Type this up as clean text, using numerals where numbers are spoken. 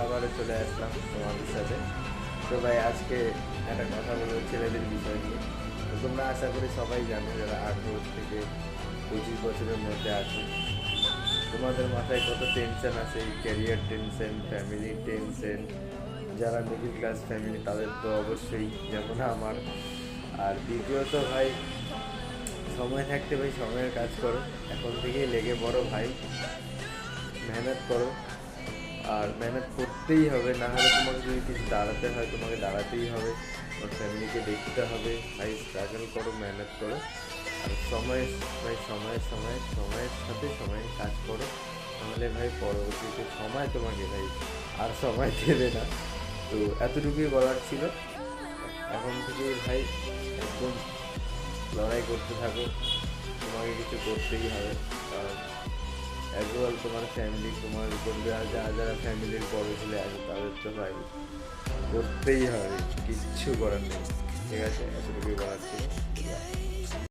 আবারও চলে আসলাম তোমাদের সাথে। তো ভাই আজকে একটা কথা বলবো ছেলেদের বিষয় নিয়ে। তো তোমরা আশা করি সবাই জানো যারা 18 থেকে 25 বছরের মধ্যে আছো, তোমাদের মাথায় কত টেনশন আছে, ক্যারিয়ার টেনশন, ফ্যামিলি টেনশন। যারা মিডিল ক্লাস ফ্যামিলি তাদের তো অবশ্যই, যেমন আমার। আর দ্বিতীয়ত ভাই, সময় থাকতে ভাই সময়ের কাজ করো, এখন থেকেই লেগে পড়ো ভাই, মেহনত করো। আর মেহনত করতেই হবে, না হলে তোমাকে যদি কিছু দাঁড়াতে হয় তোমাকে দাঁড়াতেই হবে, তোমার ফ্যামিলিকে দেখতে হবে। ভাই স্ট্রাগল করো, মেহনত করো। আর সময়, ভাই সময়ের সাথে সময় কাজ করো, নাহলে ভাই পরবর্তীতে সময় তোমাকে ভাই আর সময় দেবে না। তো এতটুকুই বলার ছিল। এখন থেকে ভাই একদম লড়াই করতে থাকো, তোমাকে কিছু করতেই হবে। কারণ অ্যাজ ওয়েল তোমার ফ্যামিলি, তোমার উপর যারা ফ্যামিলির বড় ছেলে আছে তাদের তো ভাই করতেই হবে, কিচ্ছু করার নেই। ঠিক আছে, এতটুকুই বলার ছিল।